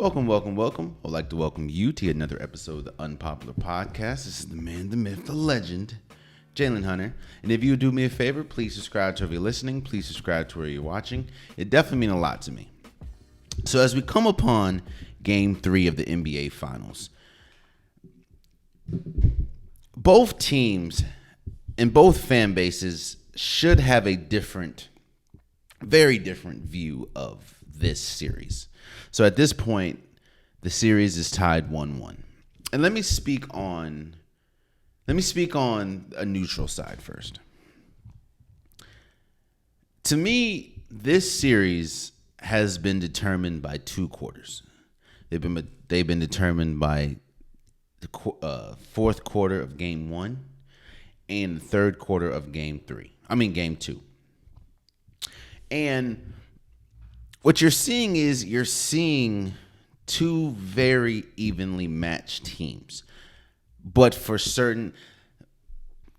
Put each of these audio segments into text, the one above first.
Welcome, welcome, welcome. I'd like to welcome you to another episode of the Unpopular Podcast. This is the man, the myth, the legend, Jalen Hunter. And if you would do me a favor, please subscribe to wherever you're listening. Please subscribe to where you're watching. It definitely means a lot to me. So as we come upon Game 3 of the NBA Finals, both teams and both fan bases should have a different, very different view of this series. So at this point, the series is tied 1-1. And let me speak on a neutral side first. To me, this series has been determined by two quarters. They've been determined by the fourth quarter of Game 1 and the third quarter of Game 2. And what you're seeing is two very evenly matched teams. But for certain,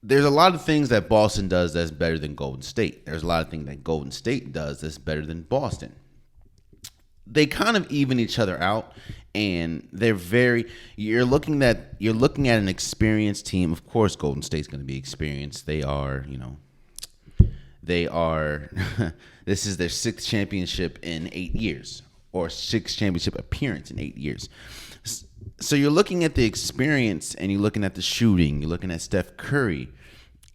there's a lot of things that Boston does that's better than Golden State. There's a lot of things that Golden State does that's better than Boston. They kind of even each other out, and you're looking at an experienced team. Of course, Golden State's going to be experienced. They are this is their sixth championship in 8 years, or sixth championship appearance in 8 years. So you're looking at the experience, and you're looking at the shooting. You're looking at Steph Curry,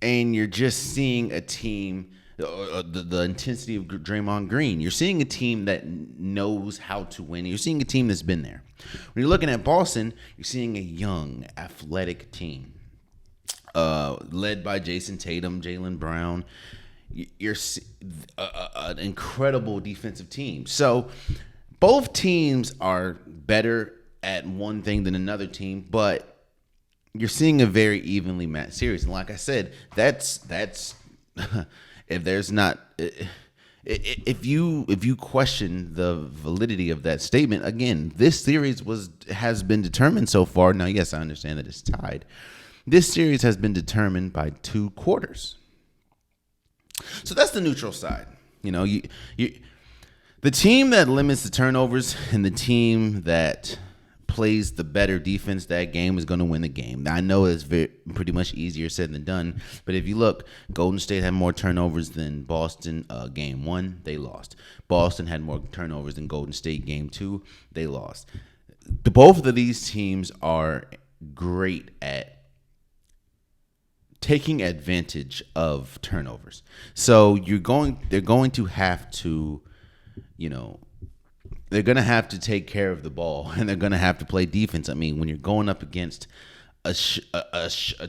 and you're just seeing a team, the intensity of Draymond Green. You're seeing a team that knows how to win. You're seeing a team that's been there. When you're looking at Boston, you're seeing a young, athletic team led by Jason Tatum, Jaylen Brown. You're an incredible defensive team. So both teams are better at one thing than another team, but you're seeing a very evenly matched series. And like I said, that's if you question the validity of that statement, again, this series has been determined so far. Now, yes, I understand that it's tied. This series has been determined by two quarters. So that's the neutral side. The team that limits the turnovers and the team that plays the better defense that game is going to win the game. Now, I know it's pretty much easier said than done, but if you look, Golden State had more turnovers than Boston. Game 1, they lost. Boston had more turnovers than Golden State. Game 2, they lost. Both of these teams are great at taking advantage of turnovers. So they're going to have to, they're going to have to take care of the ball, and they're going to have to play defense. I mean, when you're going up against a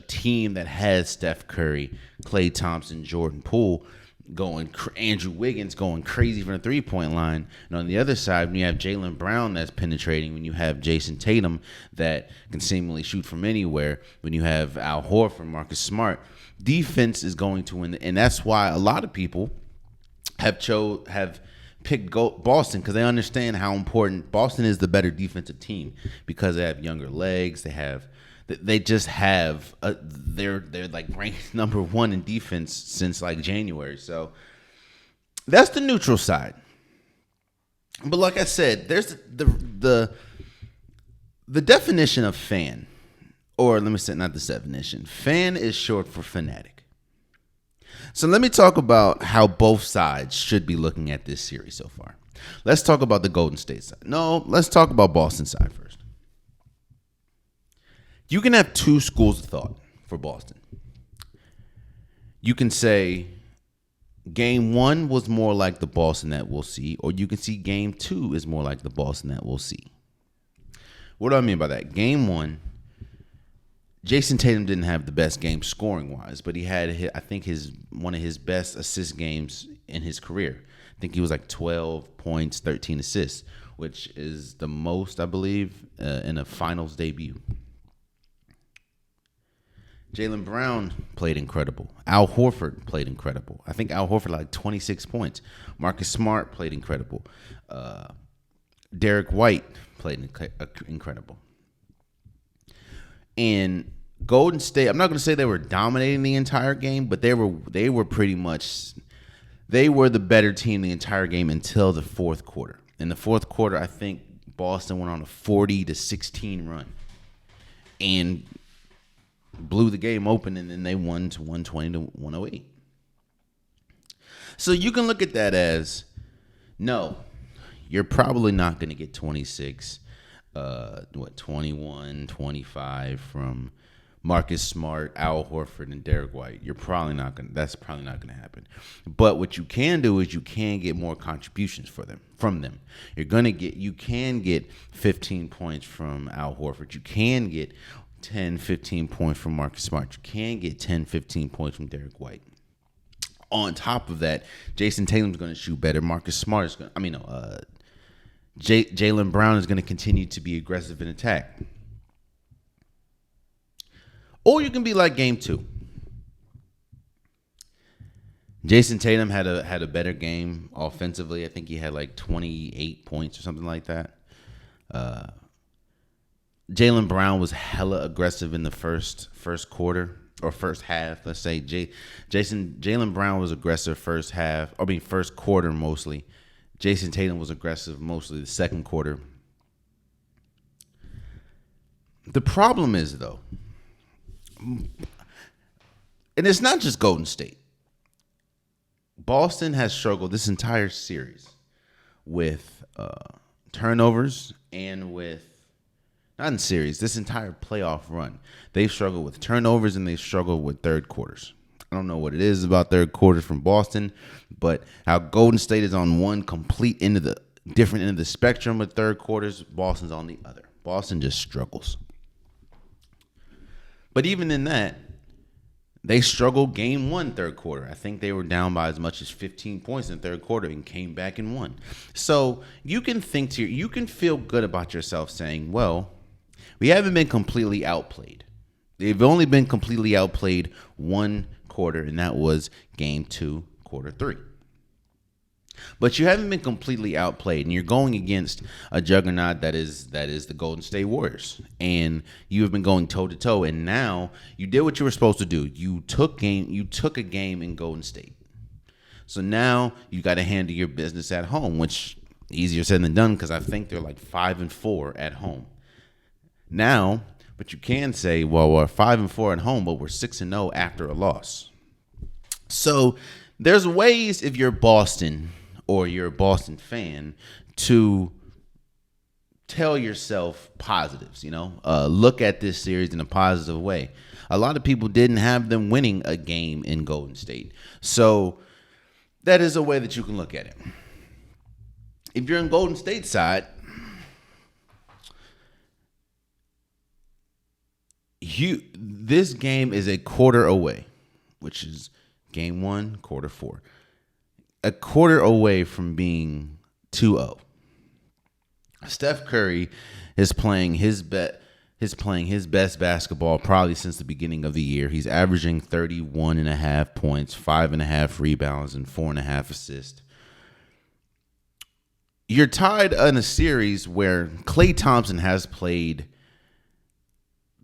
team that has Steph Curry, Klay Thompson, Jordan Poole, Andrew Wiggins going crazy from the three-point line, and on the other side, when you have Jaylen Brown that's penetrating, when you have Jason Tatum that can seemingly shoot from anywhere, when you have Al Horford, Marcus Smart, defense is going to win, and that's why a lot of people have picked Boston, because they understand how important Boston is. The better defensive team because they have younger legs. They're like ranked number 1 in defense since like January. So that's the neutral side. But like I said, there's the definition of fan, or let me say, not this definition. Fan is short for fanatic. So let me talk about how both sides should be looking at this series so far. Let's talk about the Golden State side. No, let's talk about Boston side first. You can have two schools of thought for Boston. You can say Game 1 was more like the Boston that we'll see, or you can see Game 2 is more like the Boston that we'll see. What do I mean by that? Game 1, Jason Tatum didn't have the best game scoring-wise, but he had, I think, one of his best assist games in his career. I think he was like 12 points, 13 assists, which is the most, I believe, in a finals debut. Jaylen Brown played incredible. Al Horford played incredible. I think Al Horford had like 26 points. Marcus Smart played incredible. Derek White played incredible. And Golden State, I'm not going to say they were dominating the entire game, but they were pretty much, they were the better team the entire game until the fourth quarter. In the fourth quarter, I think Boston went on a 40-16 run and blew the game open, and then they won to 120-108. So you can look at that as, no, you're probably not going to get 26, 21, 25 from Marcus Smart, Al Horford, and Derek White. That's probably not going to happen. But what you can do is you can get more contributions from them. You can get 15 points from Al Horford. You can get 10, 15 points from Marcus Smart. You can get 10, 15 points from Derek White. On top of that, Jason Tatum's going to shoot better. Marcus Smart is going to, Jaylen Brown is going to continue to be aggressive in attack. Or you can be like game 2. Jason Tatum had a better game offensively. I think he had like 28 points or something like that. Jaylen Brown was hella aggressive in the first quarter or first half. Let's say Jaylen Brown was aggressive first quarter mostly. Jason Tatum was aggressive mostly the second quarter. The problem is, though, and it's not just Golden State. Boston has struggled this entire series with turnovers and this entire playoff run. They've struggled with turnovers and they've struggled with third quarters. I don't know what it is about third quarters from Boston, but how Golden State is on one complete different end of the spectrum with third quarters, Boston's on the other. Boston just struggles. But even in that, they struggled game 1 third quarter. I think they were down by as much as 15 points in the third quarter and came back and won. So you can feel good about yourself saying, well, we haven't been completely outplayed. They've only been completely outplayed one quarter, and that was game 2, quarter 3. But you haven't been completely outplayed, and you're going against a juggernaut that is the Golden State Warriors, and you have been going toe to toe. And now you did what you were supposed to do. You took a game in Golden State. So now you got to handle your business at home, which easier said than done because I think they're like 5-4 at home now. But you can say, well, we're 5-4 at home, but we're 6-0 after a loss. So there's ways if you're Boston or you're a Boston fan to tell yourself positives, look at this series in a positive way. A lot of people didn't have them winning a game in Golden State. So that is a way that you can look at it. If you're in Golden State side, this game is a quarter away, which is game 1, quarter 4. A quarter away from being 2-0. Steph Curry is playing his best basketball probably since the beginning of the year. He's averaging 31.5 points, 5.5 rebounds, and 4.5 assists. You're tied in a series where Klay Thompson has played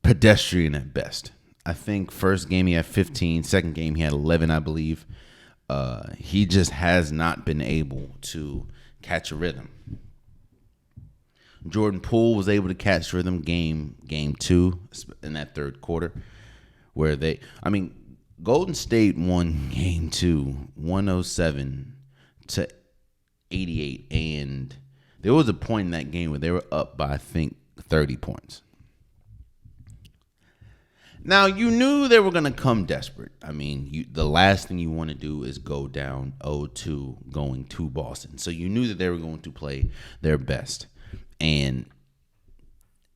pedestrian at best. I think first game he had 15, second game he had 11, I believe. He just has not been able to catch a rhythm. Jordan Poole was able to catch rhythm game 2 in that third quarter where Golden State won game 2 107-88, and there was a point in that game where they were up by I think 30 points. Now, you knew they were going to come desperate. The last thing you want to do is go down 0-2 going to Boston. So you knew that they were going to play their best. And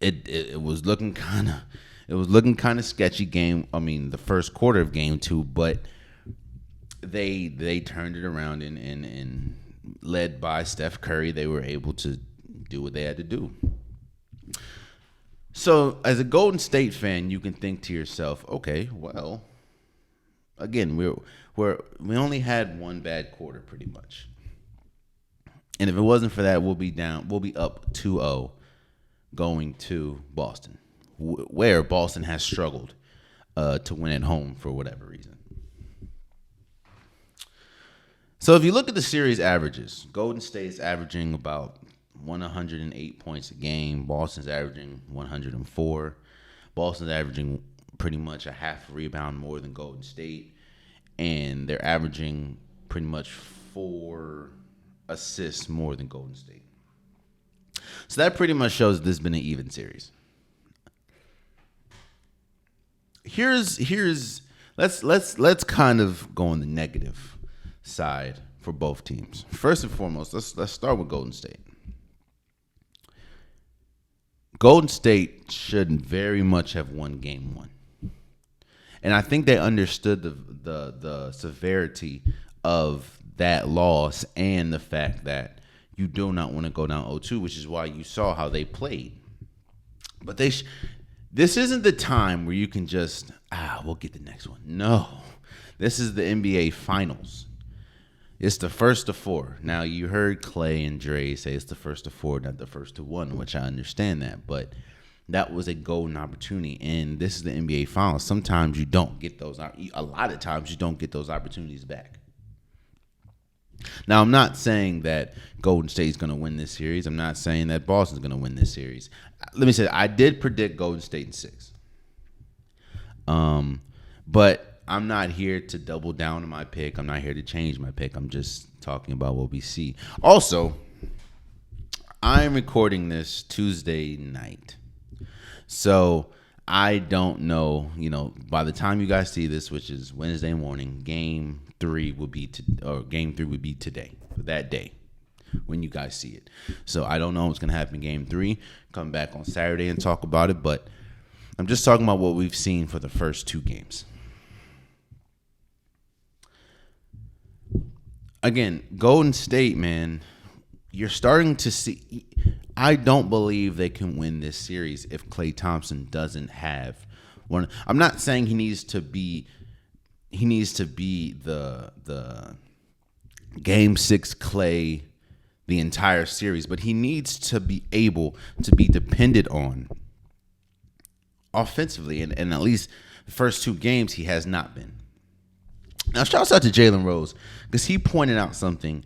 it was looking kind of sketchy game. The first quarter of game 2, but they turned it around and led by Steph Curry, they were able to do what they had to do. So, as a Golden State fan, you can think to yourself, okay, well, again, we only had one bad quarter pretty much. And if it wasn't for that, we'll be up 2-0 going to Boston, where Boston has struggled to win at home for whatever reason. So, if you look at the series averages, Golden State's averaging about 108 points a game. Boston's averaging 104. Boston's averaging pretty much a half rebound more than Golden State. And they're averaging pretty much 4 assists more than Golden State. So that pretty much shows this has been an even series. Let's kind of go on the negative side for both teams. First and foremost, let's start with Golden State. Golden State should very much have won Game 1. And I think they understood the severity of that loss and the fact that you do not want to go down 0-2, which is why you saw how they played. But this isn't the time where you can just, we'll get the next one. No. This is the NBA Finals. It's the first to 4. Now, you heard Klay and Dre say it's the first to 4, not the first to 1, which I understand that. But that was a golden opportunity, and this is the NBA Finals. Sometimes you don't get those. A lot of times you don't get those opportunities back. Now, I'm not saying that Golden State is going to win this series. I'm not saying that Boston's going to win this series. Let me say, I did predict Golden State in 6. But I'm not here to double down on my pick. I'm not here to change my pick. I'm just talking about what we see. Also, I'm recording this Tuesday night. So I don't know, by the time you guys see this, which is Wednesday morning, Game 3 would be today, for that day, when you guys see it. So I don't know what's going to happen in Game 3. Come back on Saturday and talk about it. But I'm just talking about what we've seen for the first 2 games. Again, Golden State, man, you're starting to see. I don't believe they can win this series if Klay Thompson doesn't have one. I'm not saying he needs to be the Game 6 Klay the entire series, but he needs to be able to be depended on offensively, and at least the first 2 games he has not been. Now, shouts out to Jalen Rose, because he pointed out something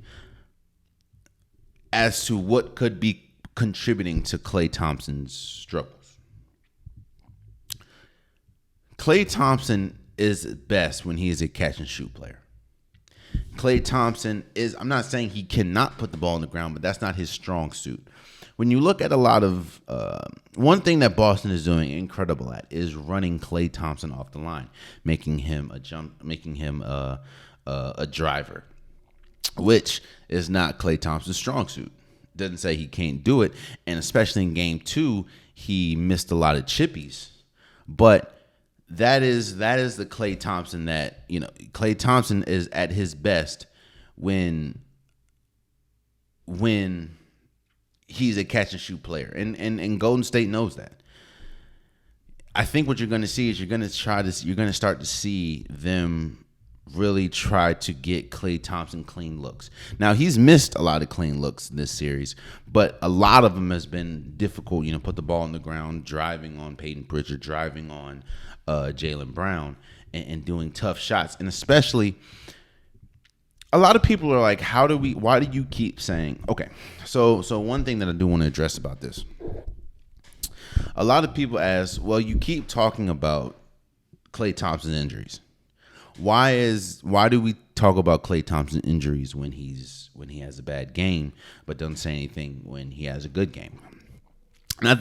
as to what could be contributing to Klay Thompson's struggles. Klay Thompson is best when he is a catch-and-shoot player. Klay Thompson I'm not saying he cannot put the ball on the ground, but that's not his strong suit. When you look at a lot of one thing that Boston is doing incredible at is running Klay Thompson off the line, making him a driver, which is not Klay Thompson's strong suit. Doesn't say he can't do it, and especially in Game 2, he missed a lot of chippies. But that is the Klay Thompson that Klay Thompson is at his best when he's a catch and shoot player, and Golden State knows that. I think what you're going to see is you're going to start to see them really try to get Klay Thompson clean looks. Now, he's missed a lot of clean looks in this series, but a lot of them has been difficult. Put the ball on the ground, driving on Peyton Pritchard, driving on Jaylen Brown, and doing tough shots, and especially. A lot of people are like, why do you keep saying, okay, so one thing that I do want to address about this. A lot of people ask, well, you keep talking about Klay Thompson's injuries. Why do we talk about Klay Thompson injuries when he has a bad game, but don't say anything when he has a good game? And I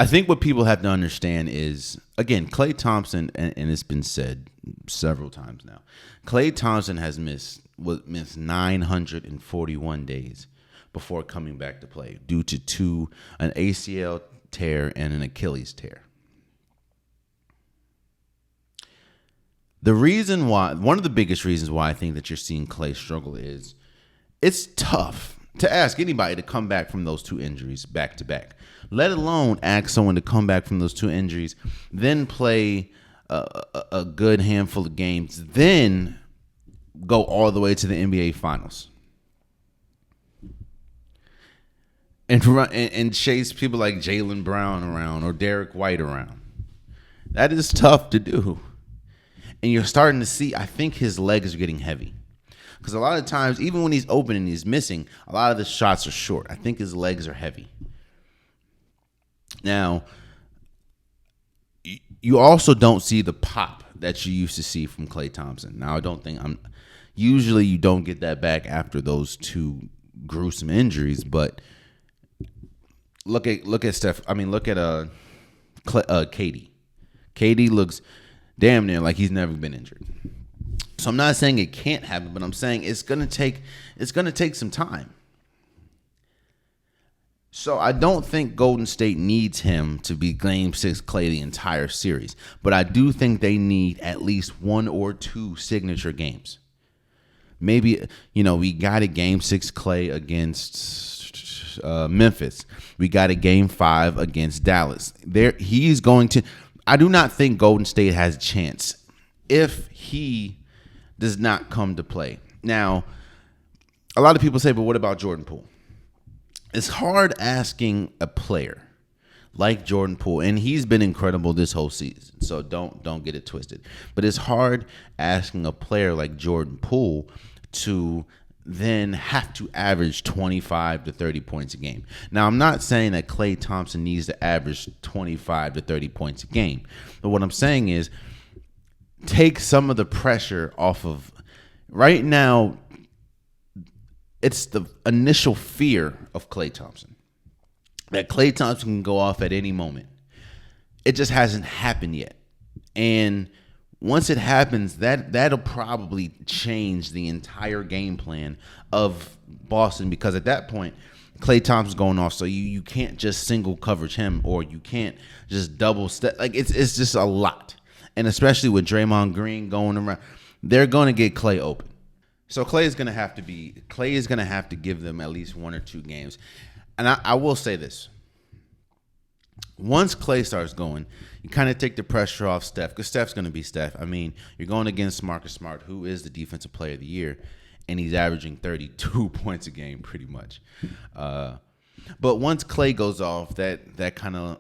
think what people have to understand is, again, Klay Thompson, and it's been said several times now, Klay Thompson has missed 941 days before coming back to play due to an ACL tear and an Achilles tear. The reason why, one of the biggest reasons why I think that you're seeing Klay struggle is it's tough to ask anybody to come back from those 2 injuries back to back, let alone ask someone to come back from those 2 injuries, then play a good handful of games, then go all the way to the NBA Finals and chase people like Jaylen Brown around or Derek White around. That is tough to do. And you're starting to see, I think his legs are getting heavy. Because a lot of times, even when he's open and he's missing, a lot of the shots are short. I think his legs are heavy. Now, you also don't see the pop that you used to see from Klay Thompson. Now, usually you don't get that back after those two gruesome injuries, but look at Steph. I mean, look at KD. KD looks damn near like he's never been injured. So I'm not saying it can't happen, but I'm saying it's gonna take some time. So I don't think Golden State needs him to be Game 6 Klay the entire series. But I do think they need at least one or two signature games. Maybe, we got a Game 6 Klay against Memphis. We got a Game 5 against Dallas. I do not think Golden State has a chance if he does not come to play. Now, a lot of people say, but what about Jordan Poole? It's hard asking a player like Jordan Poole, and he's been incredible this whole season, so don't get it twisted. But it's hard asking a player like Jordan Poole to then have to average 25 to 30 points a game. Now, I'm not saying that Klay Thompson needs to average 25 to 30 points a game, but what I'm saying is take some of the pressure off of right now. It's the initial fear of Klay Thompson. That Klay Thompson can go off at any moment. It just hasn't happened yet. And once it happens, that'll probably change the entire game plan of Boston, because at that point, Klay Thompson's going off, so you can't just single coverage him, or you can't just double step. Like it's just a lot. And especially with Draymond Green going around, they're going to get Klay open. So Klay is going to have to give them at least one or two games. And I will say this. Once Klay starts going, you kind of take the pressure off Steph, because Steph's going to be Steph. I mean, you're going against Marcus Smart, who is the Defensive Player of the Year, and he's averaging 32 points a game pretty much. But once Klay goes off, that kind of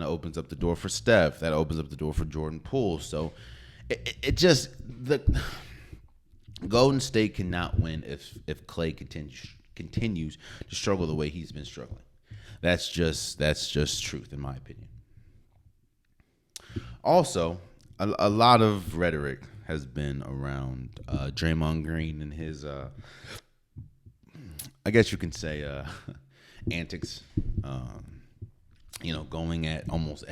opens up the door for Steph. That opens up the door for Jordan Poole. So it just the Golden State cannot win if Klay continues to struggle the way he's been struggling. That's just truth, in my opinion. Also, a lot of rhetoric has been around Draymond Green and his, I guess you can say, antics. Going at almost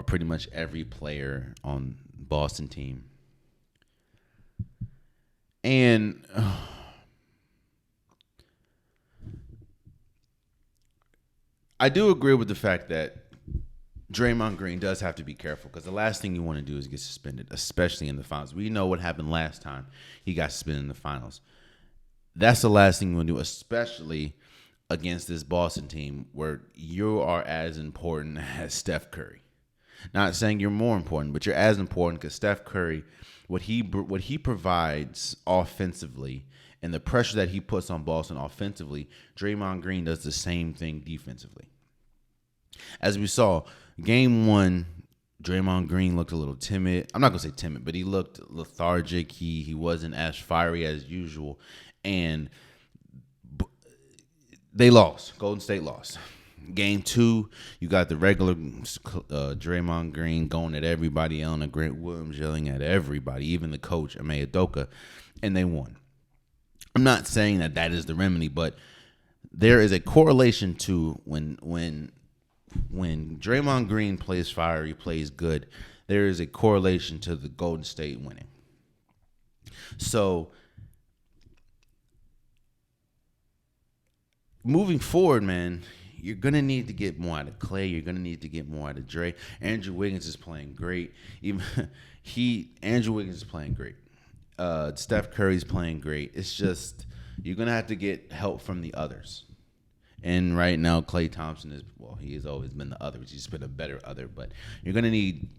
pretty much every player on Boston team. And I do agree with the fact that Draymond Green does have to be careful, because the last thing you want to do is get suspended, especially in the finals. We know what happened last time he got suspended in the finals. That's the last thing you want to do, especially against this Boston team where you are as important as Steph Curry. Not saying you're more important, but you're as important, because Steph Curry, what he provides offensively and the pressure that he puts on Boston offensively, Draymond Green does the same thing defensively. As we saw, Game 1, Draymond Green looked a little timid. I'm not going to say timid, but he looked lethargic. He wasn't as fiery as usual. And they lost. Golden State lost. Game 2, you got the regular Draymond Green going at everybody, Elena Grant Williams yelling at everybody, even the coach, Ime Udoka, and they won. I'm not saying that is the remedy, but there is a correlation to when Draymond Green plays fiery, plays good, there is a correlation to the Golden State winning. So moving forward, man, you're going to need to get more out of Klay. You're going to need to get more out of Dre. Andrew Wiggins is playing great. Andrew Wiggins is playing great. Steph Curry's playing great. It's just you're going to have to get help from the others. And right now, Klay Thompson he has always been the other. He's been a better other, but you're going to need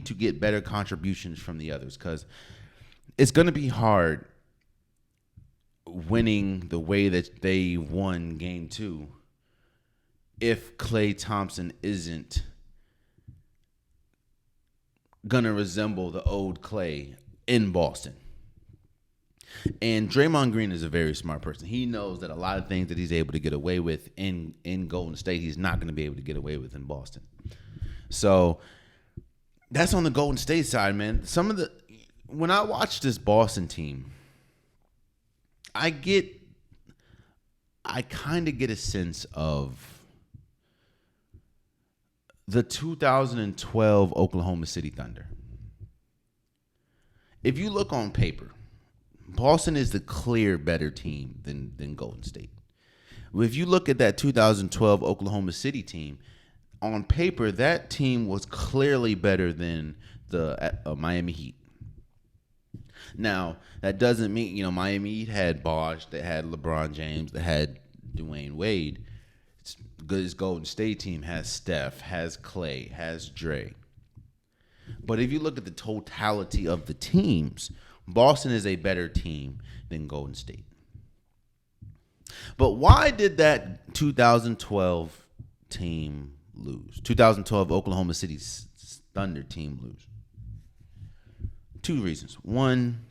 to get better contributions from the others, because it's going to be hard winning the way that they won Game 2 if Klay Thompson isn't gonna resemble the old Klay in Boston. And Draymond Green is a very smart person. He knows that a lot of things that he's able to get away with in Golden State, he's not going to be able to get away with in Boston. So that's on the Golden State side, man. When I watch this Boston team, I kind of get a sense of the 2012 Oklahoma City Thunder. If you look on paper, Boston is the clear better team than Golden State. If you look at that 2012 Oklahoma City team, on paper, that team was clearly better than the Miami Heat. Now, that doesn't mean, Miami Heat had Bosh, they had LeBron James, they had Dwayne Wade. This Golden State team has Steph, has Klay, has Dre. But if you look at the totality of the teams, Boston is a better team than Golden State. But why did that 2012 team lose? 2012 Oklahoma City Thunder team lose? Two reasons. One,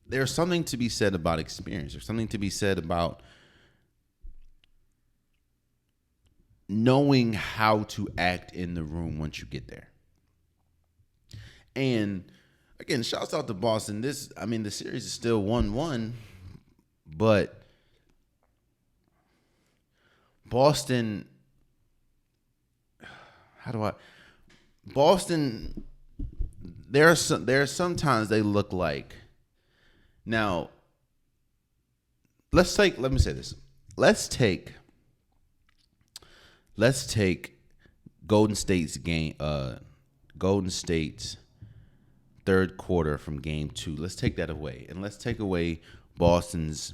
there's something to be said about experience. There's something to be said about knowing how to act in the room once you get there. And again, shouts out to Boston. The series is still 1-1, but Boston, there are sometimes they look like, now, let me say this. Let's take Golden State's third quarter from game 2. Let's take that away. And let's take away Boston's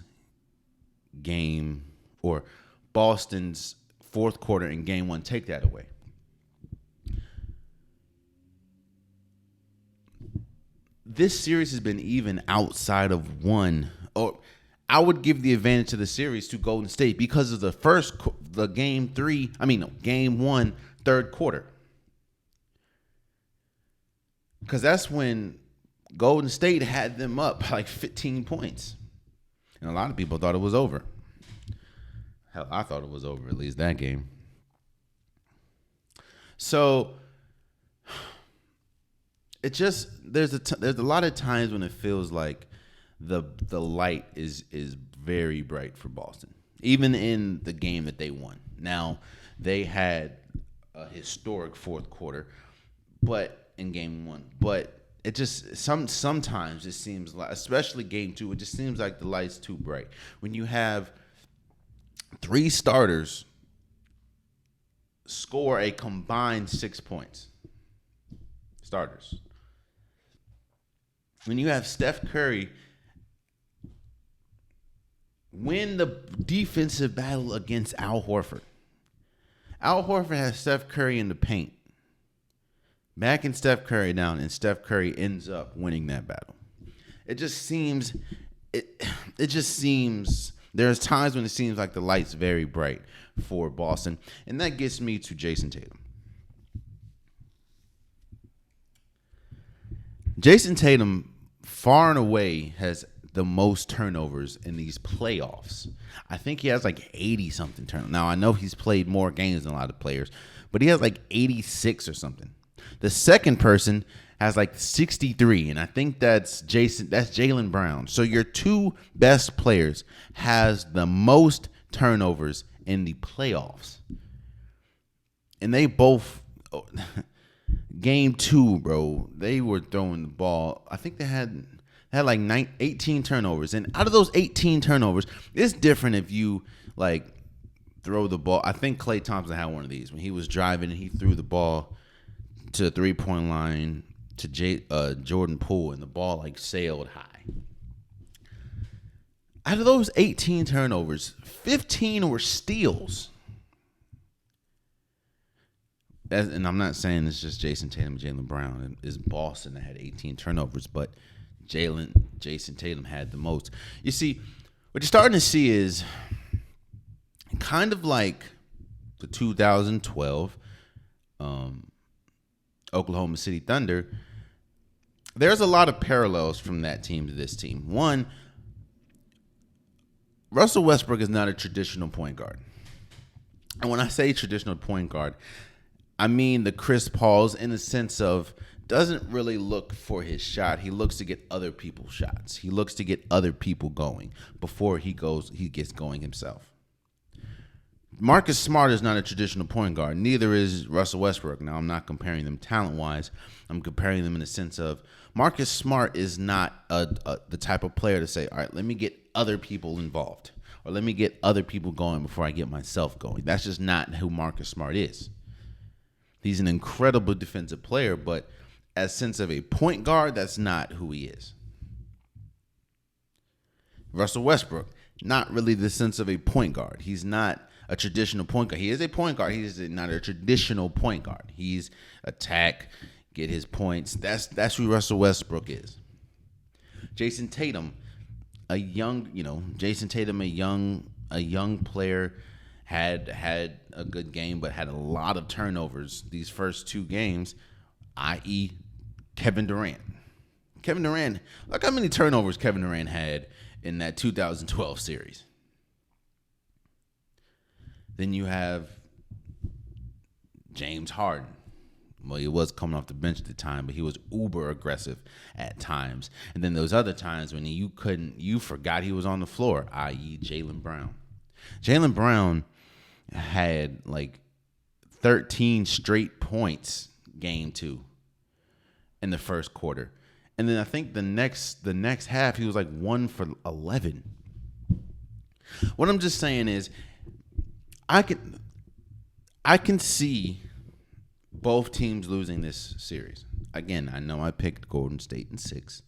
game, or Boston's fourth quarter in game 1. Take that away. This series has been even outside of one, or I would give the advantage of the series to Golden State because of game 1, third quarter. Because that's when Golden State had them up like 15 points. And a lot of people thought it was over. Hell, I thought it was over, at least that game. So it just, there's a lot of times when it feels like the light is very bright for Boston, even in the game that they won. Now, they had a historic fourth quarter, but in game 1, but it just sometimes it seems like, especially game 2, it just seems like the light's too bright when you have 3 starters score a combined 6 points. Starters. When you have Steph Curry win the defensive battle against Al Horford. Al Horford has Steph Curry in the paint, backing Steph Curry down, and Steph Curry ends up winning that battle. It just seems there's times when it seems like the light's very bright for Boston, and that gets me to Jason Tatum. Jason Tatum far and away has the most turnovers in these playoffs. I think he has like 80-something turnovers. Now, I know he's played more games than a lot of players, but he has like 86 or something. The second person has like 63, and I think that's Jaylen Brown. So your 2 best players has the most turnovers in the playoffs. And they both game 2, bro, they were throwing the ball. I think they had like 18 turnovers. And out of those 18 turnovers, it's different if you like throw the ball. I think Klay Thompson had one of these when he was driving and he threw the ball to the 3-point line to Jordan Poole, and the ball like sailed high. Out of those 18 turnovers, 15 were steals. And I'm not saying it's just Jason Tatum and Jaylen Brown. It's Boston that had 18 turnovers, but Jason Tatum had the most. You see, what you're starting to see is kind of like the 2012 Oklahoma City Thunder. there's a lot of parallels from that team to this team. One, Russell Westbrook is not a traditional point guard. And when I say traditional point guard, I mean the Chris Pauls in the sense of doesn't really look for his shot. He looks to get other people's shots. He looks to get other people going before he gets going himself. Marcus Smart is not a traditional point guard. Neither is Russell Westbrook. Now, I'm not comparing them talent-wise. I'm comparing them in the sense of Marcus Smart is not the type of player to say, all right, let me get other people involved or let me get other people going before I get myself going. That's just not who Marcus Smart is. He's an incredible defensive player, but as sense of a point guard, that's not who he is. Russell Westbrook, not really the sense of a point guard. He's not a traditional point guard. He is a point guard. He is not a traditional point guard. He's attack, get his points. That's who Russell Westbrook is. Jason Tatum, a young player, had a good game, but had a lot of turnovers these first two games, i.e. Kevin Durant. Look how many turnovers Kevin Durant had in that 2012 series. Then you have James Harden. Well, he was coming off the bench at the time, but he was uber aggressive at times. And then those other times when you forgot he was on the floor, i.e. Jaylen Brown. Jaylen Brown had like 13 straight points game 2 in the first quarter. And then I think the next half he was like 1 for 11. What I'm just saying is I can see both teams losing this series. Again, I know I picked Golden State in 6.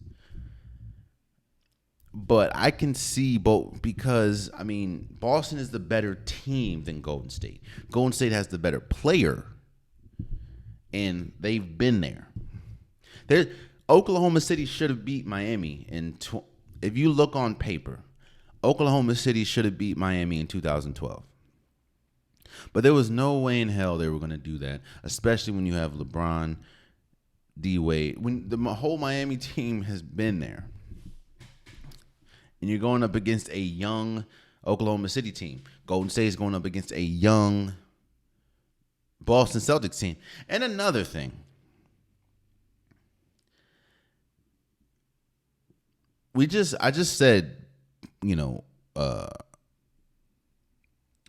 But I can see both because, I mean, Boston is the better team than Golden State. Golden State has the better player, and they've been there. Oklahoma City should have beat Miami. If you look on paper, Oklahoma City should have beat Miami in 2012. But there was no way in hell they were going to do that, especially when you have LeBron, D-Wade. When the whole Miami team has been there. And you're going up against a young Oklahoma City team. Golden State is going up against a young Boston Celtics team. And another thing. I just said,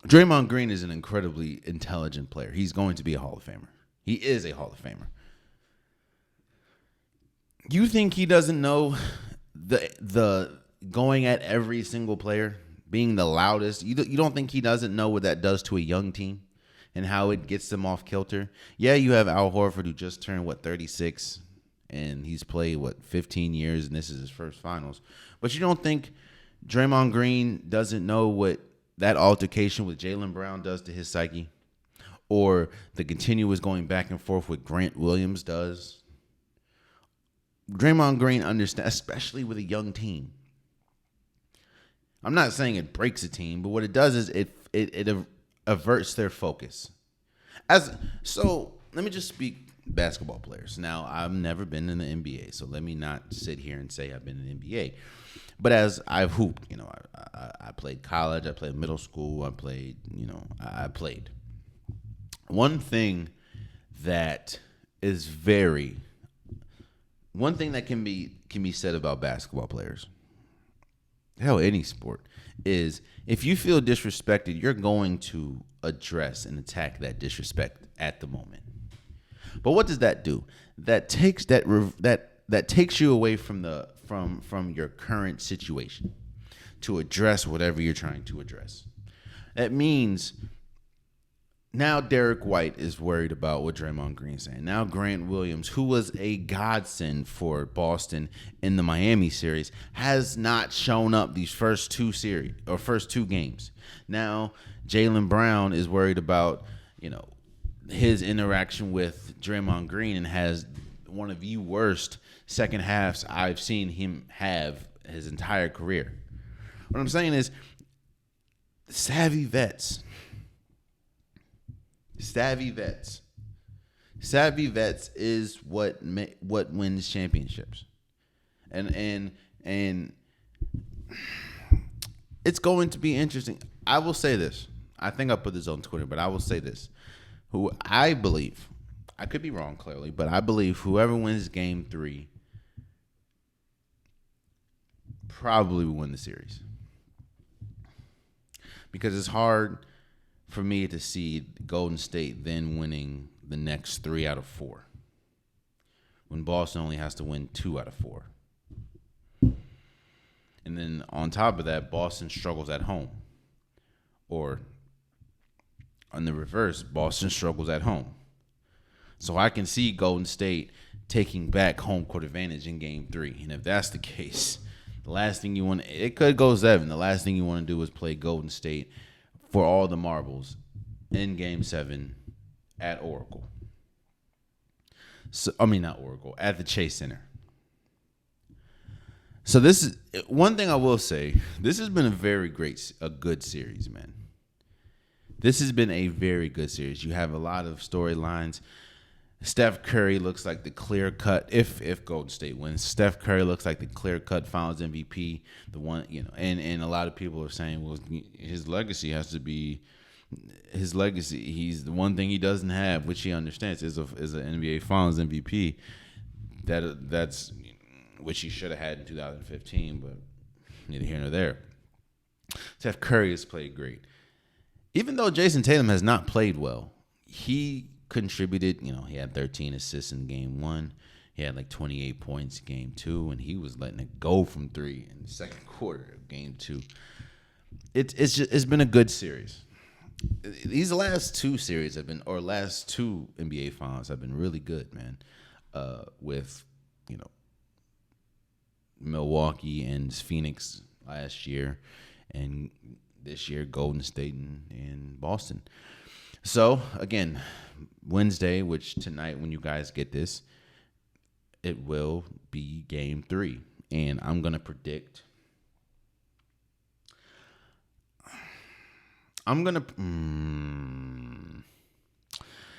Draymond Green is an incredibly intelligent player. He's going to be a Hall of Famer. He is a Hall of Famer. You think he doesn't know the going at every single player, being the loudest? You don't think he doesn't know what that does to a young team and how it gets them off kilter? Yeah, you have Al Horford who just turned 36, and he's played 15 years, and this is his first finals. But you don't think Draymond Green doesn't know what that altercation with Jaylen Brown does to his psyche, or the continuous going back and forth with Grant Williams does? Draymond Green understands, especially with a young team. I'm not saying it breaks a team, but what it does is it averts their focus. So let me just speak basketball players. Now, I've never been in the NBA, so let me not sit here and say I've been in the NBA. But as I've hooped, I played college, I played middle school, I played. One thing that can be said about basketball players, hell, any sport, is if you feel disrespected, you're going to address and attack that disrespect at the moment. But what does that do? That takes you away from your current situation to address whatever you're trying to address. That means now Derek White is worried about what Draymond Green's saying. Now Grant Williams, who was a godsend for Boston in the Miami series, has not shown up these first two games. Now Jaylen Brown is worried about, his interaction with Draymond Green and has one of the worst second halves I've seen him have his entire career. What I'm saying is savvy vets. Savvy vets is what wins championships. And it's going to be interesting. I will say this. I think I put this on Twitter, but I will say this. Who I believe, I could be wrong clearly, but I believe whoever wins game 3 probably will win the series. Because it's hard for me to see Golden State then winning the next 3 out of 4. When Boston only has to win 2 out of 4. And then on top of that, Boston struggles at home. Or on the reverse, Boston struggles at home. So I can see Golden State taking back home court advantage in game 3. And if that's the case, the last thing you want, it could go 7. The last thing you want to do is play Golden State for all the marbles in game 7 at Oracle. So, not Oracle, at the Chase Center. So this is one thing I will say. This has been a good series, man. This has been a very good series. You have a lot of storylines. Steph Curry looks like the clear cut. If Golden State wins, Steph Curry looks like the clear cut Finals MVP. The one, and a lot of people are saying, well, his legacy has to be his legacy. He's the one thing he doesn't have, which he understands, is an NBA Finals MVP. That's which he should have had in 2015, but neither here nor there. Steph Curry has played great. Even though Jason Tatum has not played well, he contributed. He had 13 assists in game 1. He had like 28 points in game 2, and he was letting it go from 3 in the second quarter of game 2. It's been a good series. These last 2 series last 2 NBA Finals have been really good, man. With Milwaukee and Phoenix last year, and this year Golden State and Boston. So again, Wednesday, which tonight when you guys get this, it will be game 3, and I'm gonna predict.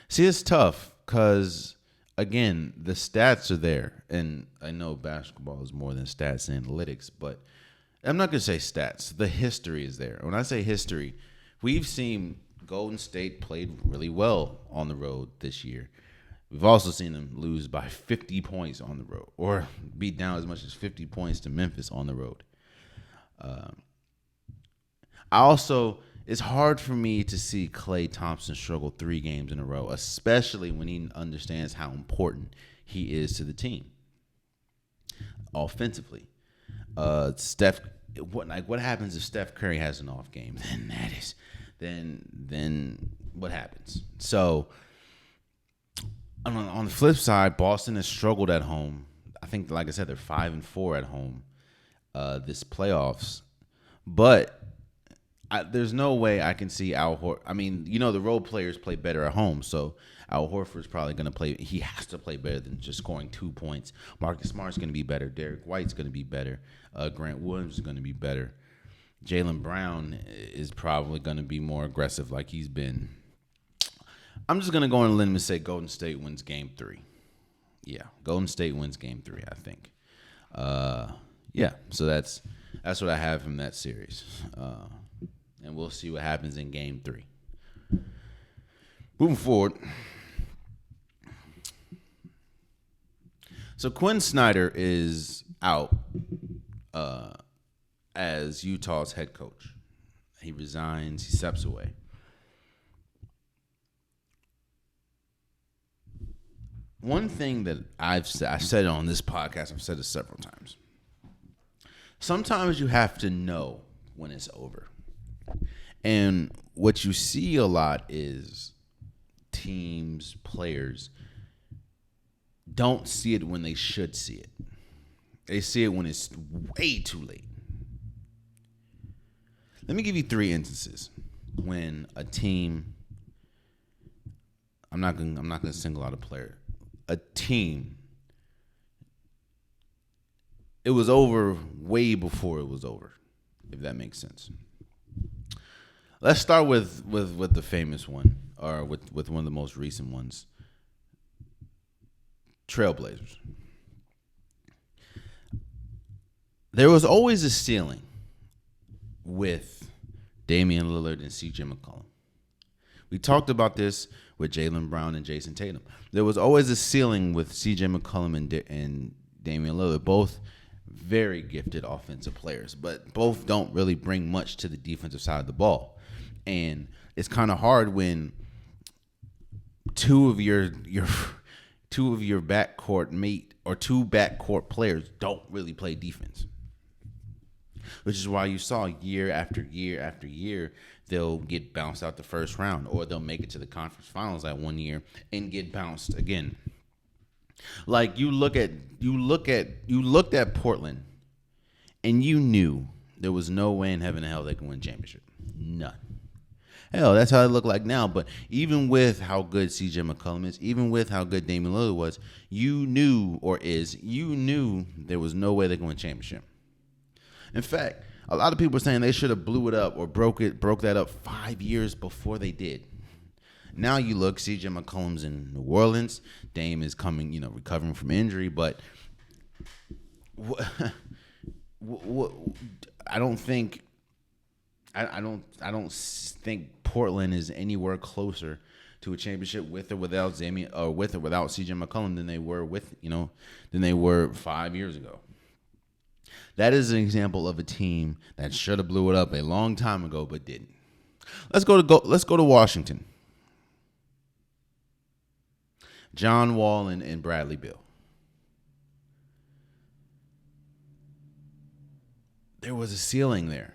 See, it's tough because, again, the stats are there. And I know basketball is more than stats and analytics, but I'm not going to say stats. The history is there. When I say history, we've seen Golden State played really well on the road this year. We've also seen them lose by 50 points on the road, or beat down as much as 50 points to Memphis on the road. It's hard for me to see Klay Thompson struggle 3 games in a row, especially when he understands how important he is to the team offensively. What happens if Steph Curry has an off game? Then what happens? So on the flip side, Boston has struggled at home. I think, like I said, they're 5-4 at home this playoffs, but there's no way I can see Al Horford. The role players play better at home, so Al Horford's probably going to play. He has to play better than just scoring 2 points. Marcus Smart's going to be better. Derek White's going to be better. Grant Williams is going to be better. Jaylen Brown is probably going to be more aggressive like he's been. I'm just going to go on a limb and say Golden State wins game 3. Yeah, Golden State wins game 3, I think. So that's what I have from that series. And we'll see what happens in game 3. Moving forward. So Quin Snyder is out as Utah's head coach. He resigns. He steps away. One thing that I've said on this podcast, I've said it several times. Sometimes you have to know when it's over. And what you see a lot is teams, players don't see it when they should see it. They see it when it's way too late. Let me give you 3 instances when a team, I'm not gonna single out a player. A team, it was over way before it was over, if that makes sense. Let's start with the famous one, or with one of the most recent ones. Trailblazers. There was always a ceiling with Damian Lillard and CJ McCollum. We talked about this with Jaylen Brown and Jason Tatum. There was always a ceiling with CJ McCollum and Damian Lillard, both very gifted offensive players, but both don't really bring much to the defensive side of the ball. And it's kind of hard when two of your backcourt mate or two backcourt players don't really play defense. Which is why you saw year after year after year, they'll get bounced out the first round, or they'll make it to the conference finals that one year and get bounced again. Like you looked at Portland, and you knew there was no way in heaven and hell they can win championship. None. Hell, that's how it look like now. But even with how good CJ McCollum is, even with how good Damian Lillard was, you knew there was no way they could win championship. In fact, a lot of people are saying they should have blew it up or broke that up 5 years before they did. Now you look, CJ McCollum's in New Orleans. Dame is coming, recovering from injury. But I don't think Portland is anywhere closer to a championship with or without CJ McCollum than they were 5 years ago. That is an example of a team that should have blew it up a long time ago but didn't. Let's go to Washington. John Wall and Bradley Beal. There was a ceiling there.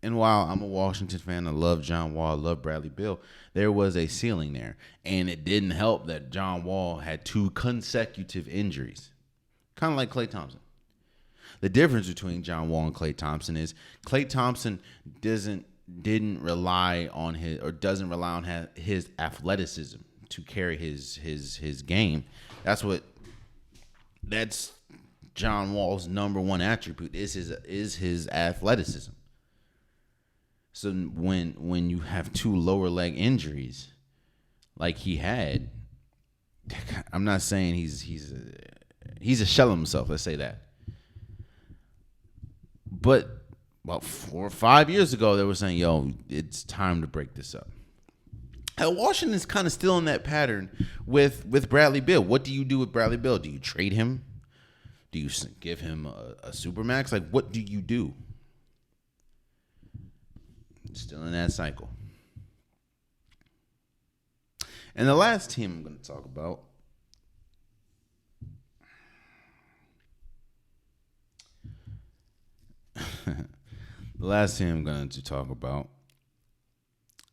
And while I'm a Washington fan, I love John Wall, I love Bradley Beal, there was a ceiling there. And it didn't help that John Wall had 2 consecutive injuries. Kind of like Klay Thompson. The difference between John Wall and Klay Thompson is Klay Thompson doesn't rely on his athleticism to carry his game. That's John Wall's number one attribute is his athleticism. So when you have 2 lower leg injuries like he had, I'm not saying he's a shell of himself, let's say that. But about 4 or 5 years ago, they were saying, yo, it's time to break this up. Washington's kind of still in that pattern with Bradley Beal. What do you do with Bradley Beal? Do you trade him? Do you give him a supermax? Like, what do you do? Still in that cycle. And the last team I'm going to talk about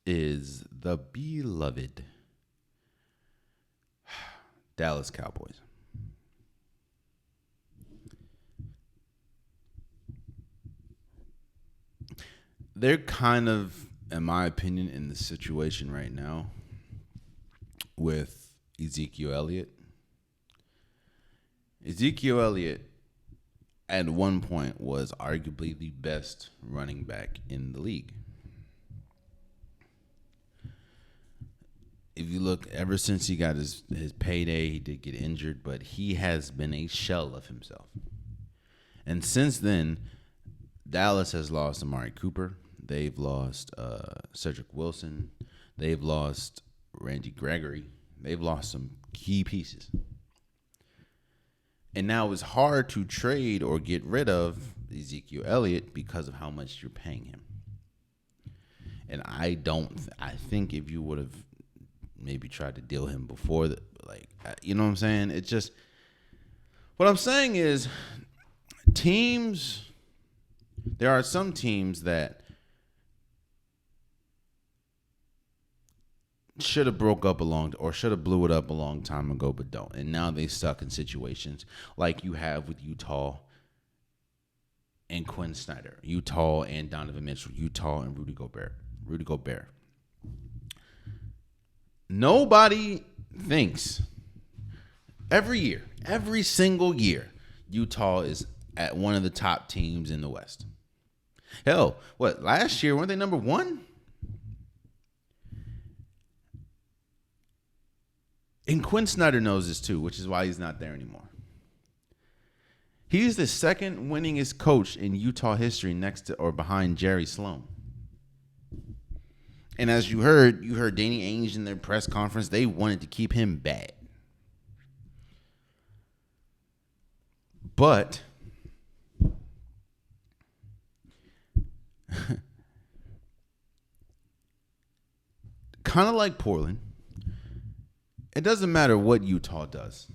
is the beloved Dallas Cowboys. They're kind of, in my opinion, in the situation right now with Ezekiel Elliott. Ezekiel Elliott at one point was arguably the best running back in the league. If you look, ever since he got his payday, he did get injured, but he has been a shell of himself. And since then, Dallas has lost Amari Cooper. They've lost Cedric Wilson. They've lost Randy Gregory. They've lost some key pieces. And now it's hard to trade or get rid of Ezekiel Elliott because of how much you're paying him. And I think if you would have maybe tried to deal him before, you know what I'm saying? It's just, what I'm saying is there are some teams that should have broke up should have blew it up a long time ago, but don't. And now they stuck in situations like you have with Utah and Quin Snyder, Utah and Donovan Mitchell, Utah and Rudy Gobert. Nobody thinks every single year, Utah is at one of the top teams in the West. Hell, last year, weren't they number 1? And Quin Snyder knows this too, which is why he's not there anymore. He's the second winningest coach in Utah history next to or behind Jerry Sloan. And as you heard Danny Ainge in their press conference, they wanted to keep him bad. But kind of like Portland, it doesn't matter what Utah does.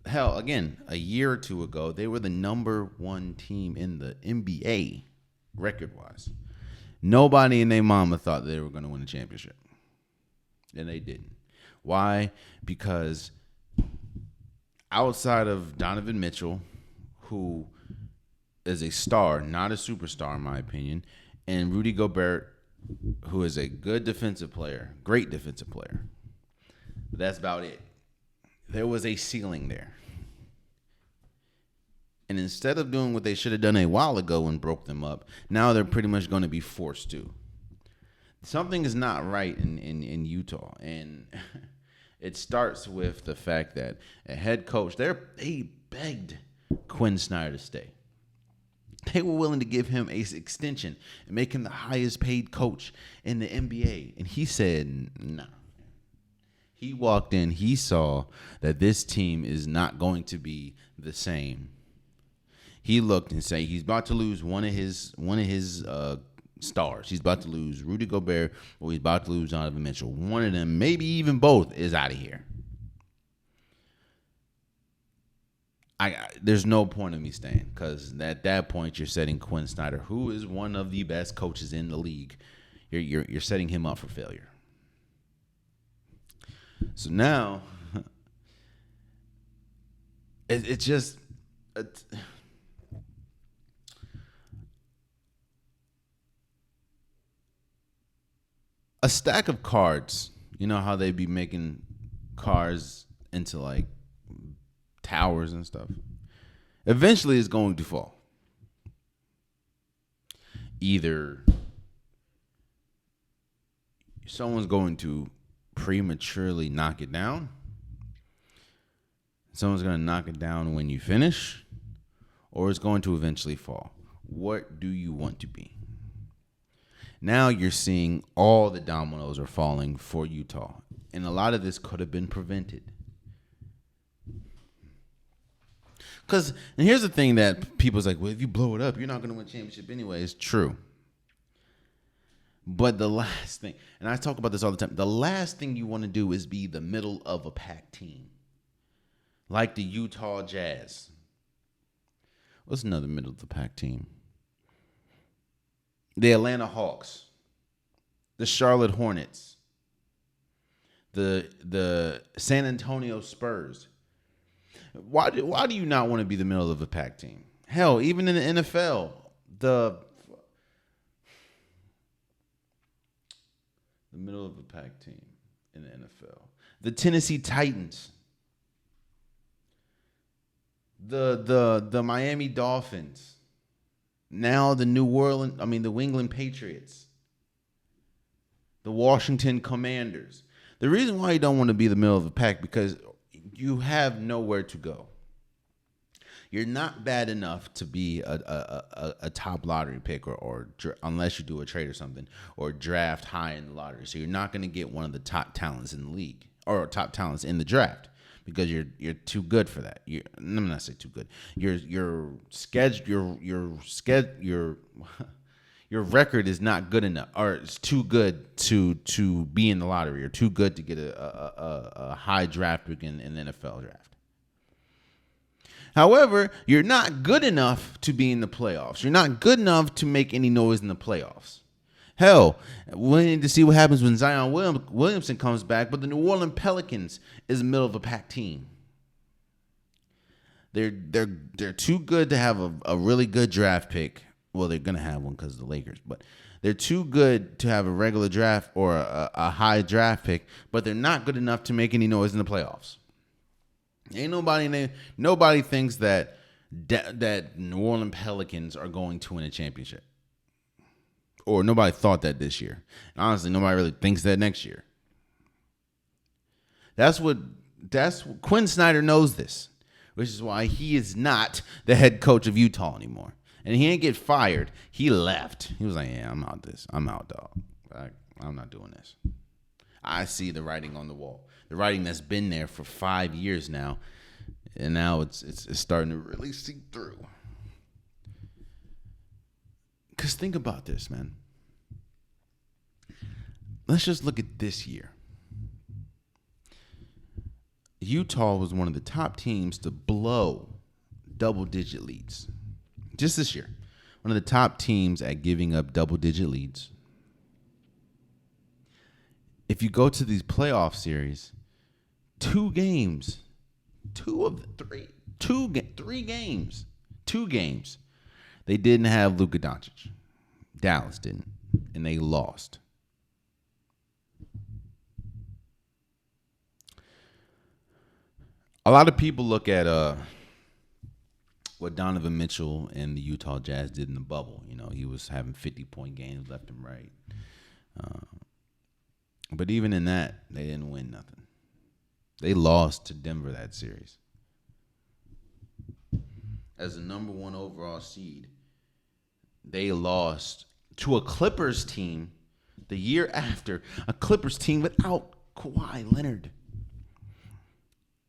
Hell, again, a year or two ago, they were the number 1 team in the NBA record-wise. Nobody and their mama thought they were going to win a championship. And they didn't. Why? Because outside of Donovan Mitchell, who is a star, not a superstar in my opinion, and Rudy Gobert, who is a good defensive player, great defensive player. But that's about it. There was a ceiling there. And instead of doing what they should have done a while ago and broke them up, now they're pretty much going to be forced to. Something is not right in Utah. And it starts with the fact that a head coach, they begged Quin Snyder to stay. They were willing to give him an extension and make him the highest paid coach in the NBA. And he said, no. He walked in, he saw that this team is not going to be the same. He looked and said he's about to lose one of his stars. He's about to lose Rudy Gobert, or he's about to lose Donovan Mitchell. One of them, maybe even both, is out of here. There's no point of me staying, because at that point you're setting Quin Snyder, who is one of the best coaches in the league. You're setting him up for failure. So now it's just a stack of cards. You know how they be making cards into like towers and stuff. Eventually it's going to fall. Either someone's going to prematurely knock it down, someone's going to knock it down when you finish, or it's going to eventually fall. What do you want to be? Now you're seeing all the dominoes are falling for Utah, and a lot of this could have been prevented. And here's the thing that people's like, well, if you blow it up, you're not going to win a championship anyway. It's true. But the last thing, and I talk about this all the time, the last thing you want to do is be the middle of a pack team. Like the Utah Jazz. What's another middle of the pack team? The Atlanta Hawks. The Charlotte Hornets. The San Antonio Spurs. Why do you not want to be the middle of a pack team? Hell, even in the NFL, the middle of a pack team in the NFL. The Tennessee Titans. The Miami Dolphins. Now the New England Patriots. The Washington Commanders. The reason why you don't want to be the middle of the pack, because you have nowhere to go. You're not bad enough to be a top lottery pick or unless you do a trade or something, or draft high in the lottery. So you're not going to get one of the top talents in the league or top talents in the draft, because you're too good for that. I'm not saying too good. Your record is not good enough, or it's too good to be in the lottery, or too good to get a high draft pick in the NFL draft. However, you're not good enough to be in the playoffs. You're not good enough to make any noise in the playoffs. Hell, we need to see what happens when Zion Williamson comes back, but the New Orleans Pelicans is the middle of a pack team. They're too good to have a really good draft pick. Well, they're going to have one because of the Lakers, but they're too good to have a regular draft or a high draft pick, but they're not good enough to make any noise in the playoffs. Ain't nobody thinks that New Orleans Pelicans are going to win a championship. Or nobody thought that this year. Honestly, nobody really thinks that next year. That's Quin Snyder knows this. which is why he is not the head coach of Utah anymore. And he didn't get fired. He left. He was like, yeah, I'm out this. I'm out, dog. I'm not doing this. I see the writing on the wall. The writing that's been there for 5 years now. And now it's starting to really seep through. Because think about this, man. Let's just look at this year. Utah was one of the top teams to blow double-digit leads. Just this year. One of the top teams at giving up double-digit leads. If you go to these playoff series, 2 games, 2 of the 3, 3 games, 2 games, they didn't have Luka Doncic. Dallas didn't, and they lost. A lot of people look at what Donovan Mitchell and the Utah Jazz did in the bubble. You know, he was having 50-point games left and right. But even in that, they didn't win nothing. They lost to Denver that series. As the number 1 overall seed, they lost to a Clippers team the year after. A Clippers team without Kawhi Leonard.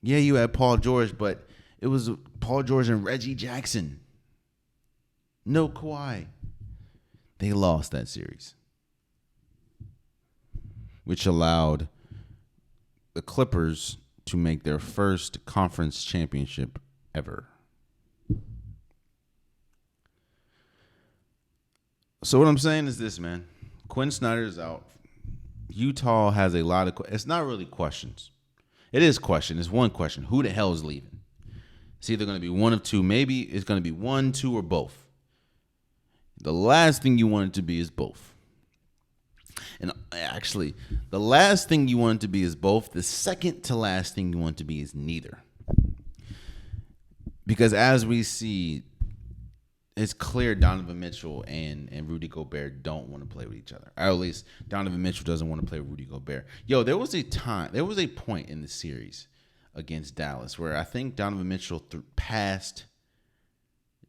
Yeah, you had Paul George, but it was Paul George and Reggie Jackson. No Kawhi. They lost that series, which allowed the Clippers to make their first conference championship ever. So what I'm saying is this, man. Quin Snyder is out. Utah has a lot of it's not really questions. It is question. It's one question. Who the hell is leaving? It's either going to be one of two. Maybe it's going to be 1, 2, or both. The last thing you want it to be is both. And actually, the last thing you want it to be is both. The second to last thing you want it to be is neither. Because as we see, it's clear Donovan Mitchell and Rudy Gobert don't want to play with each other. Or at least Donovan Mitchell doesn't want to play with Rudy Gobert. There was a point in the series against Dallas where I think Donovan Mitchell passed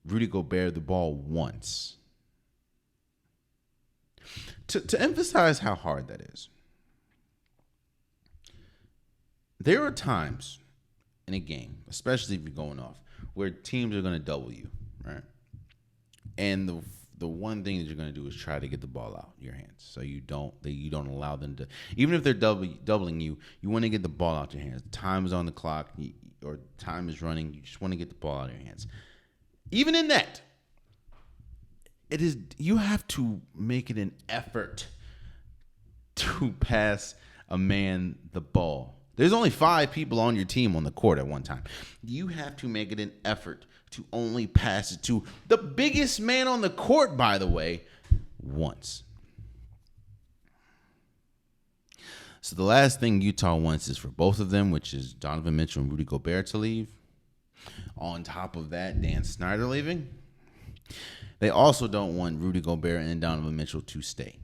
Rudy Gobert the ball once. To emphasize how hard that is, there are times in a game, especially if you're going off, where teams are going to double you, right? And the one thing that you're going to do is try to get the ball out of your hands, so you don't allow them to. Even if they're doubling you, you want to get the ball out your hands. Time is on the clock, or time is running. You just want to get the ball out of your hands. Even in that, you have to make it an effort to pass a man the ball. There's only 5 people on your team on the court at one time. You have to make it an effort to only pass it to the biggest man on the court, by the way, once. So the last thing Utah wants is for both of them, which is Donovan Mitchell and Rudy Gobert, to leave. On top of that, Dan Snyder leaving. They also don't want Rudy Gobert and Donovan Mitchell to stay,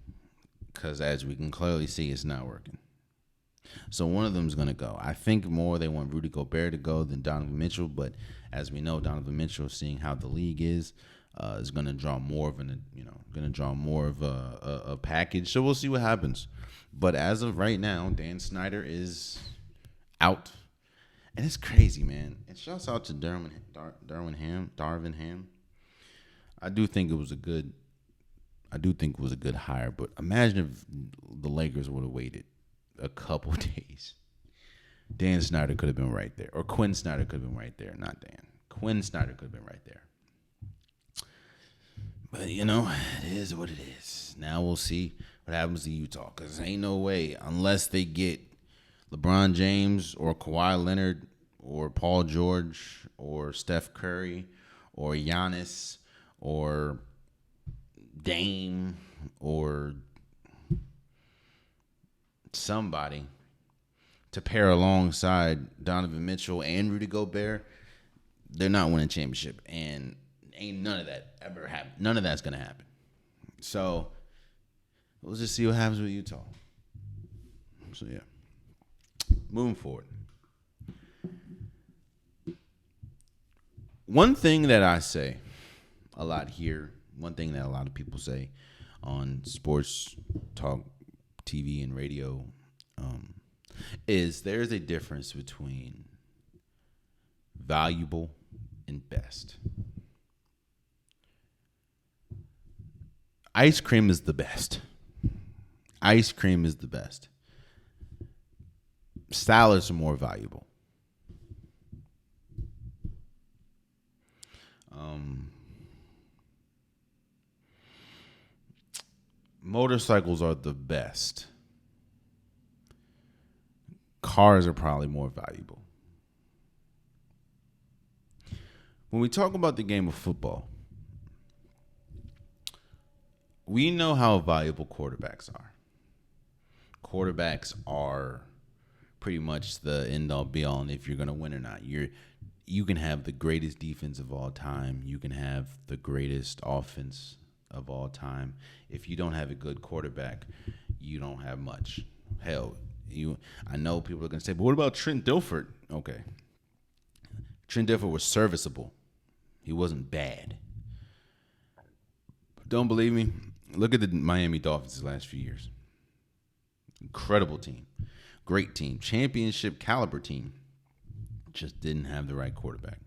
because as we can clearly see, it's not working. So one of them is going to go. I think more they want Rudy Gobert to go than Donovan Mitchell, but as we know, Donovan Mitchell, seeing how the league is going to draw more of a package. So we'll see what happens. But as of right now, Dan Snyder is out, and it's crazy, man. And shouts out to Darvin Ham. I do think it was a good hire, but imagine if the Lakers would have waited a couple days. Dan Snyder could have been right there, or Quin Snyder could have been right there. Not Dan. Quin Snyder could have been right there. But it is what it is. Now we'll see what happens to Utah, because ain't no way, unless they get LeBron James or Kawhi Leonard or Paul George or Steph Curry or Giannis or Dame or somebody to pair alongside Donovan Mitchell and Rudy Gobert, they're not winning a championship, and ain't none of that ever happen. None of that's gonna happen. So we'll just see what happens with Utah. So yeah, moving forward. One thing that I say a lot here, one thing that a lot of people say on sports talk, TV, and radio, is there's a difference between valuable and best. Ice cream is the best. Ice cream is the best. Salads are more valuable. Motorcycles are the best. Cars are probably more valuable. When we talk about the game of football, we know how valuable quarterbacks are. Quarterbacks are pretty much the end all be all, and if you're going to win or not. You can have the greatest defense of all time. You can have the greatest offense of all time. If you don't have a good quarterback, you don't have much. Hell, I know people are going to say, but what about Trent Dilfer? Okay. Trent Dilfer was serviceable. He wasn't bad. Don't believe me? Look at the Miami Dolphins the last few years. Incredible team. Great team. Championship caliber team. Just didn't have the right quarterback.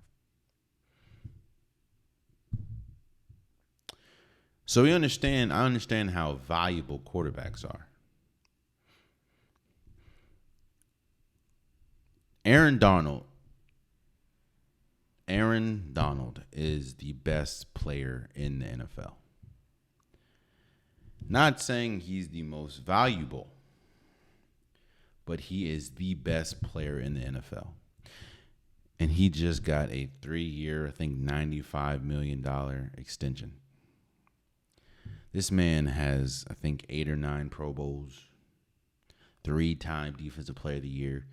So I understand how valuable quarterbacks are. Aaron Donald is the best player in the NFL. Not saying he's the most valuable, but he is the best player in the NFL. And he just got a 3-year, I think, $95 million extension. This man has, I think, 8 or 9 Pro Bowls, 3-time Defensive Player of the Year,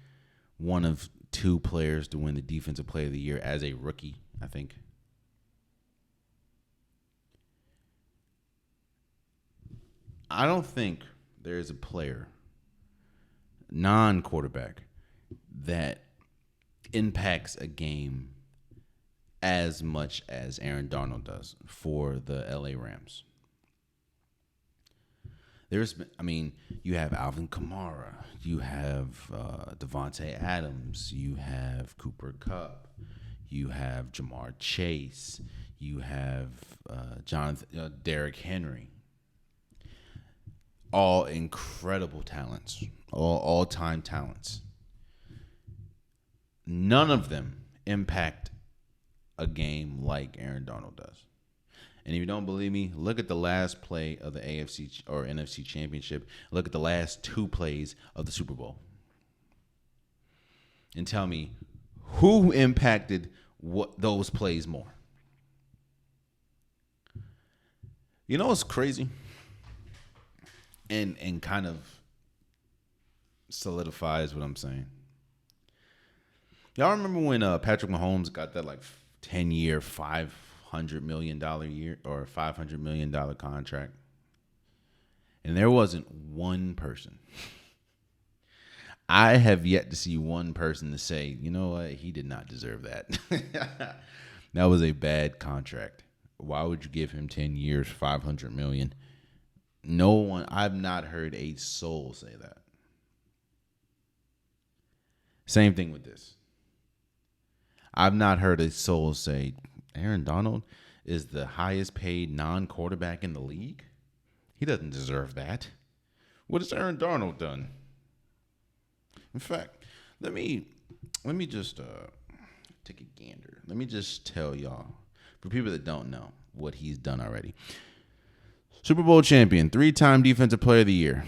one of 2 players to win the Defensive Player of the Year as a rookie, I think. I don't think there is a player, non-quarterback, that impacts a game as much as Aaron Donald does for the LA Rams. You have Alvin Kamara, you have Devontae Adams, you have Cooper Kupp, you have Jamar Chase, you have Derrick Henry. All incredible talents, all-time talents. None of them impact a game like Aaron Donald does. And if you don't believe me, look at the last play of the AFC or NFC Championship. Look at the last 2 plays of the Super Bowl. And tell me who impacted those plays more. You know what's crazy? And kind of solidifies what I'm saying. Y'all remember when Patrick Mahomes got that 10-year, $500 million year or $500 million contract? And there wasn't one person. I have yet to see one person to say, you know what, he did not deserve that. That was a bad contract. Why would you give him 10 years, $500 million? No one, I've not heard a soul say that. Same thing with this. I've not heard a soul say Aaron Donald is the highest paid non-quarterback in the league. He doesn't deserve that. What has Aaron Donald done? In fact, let me just take a gander. Let me just tell y'all, for people that don't know, what he's done already. Super Bowl champion, 3-time Defensive Player of the Year,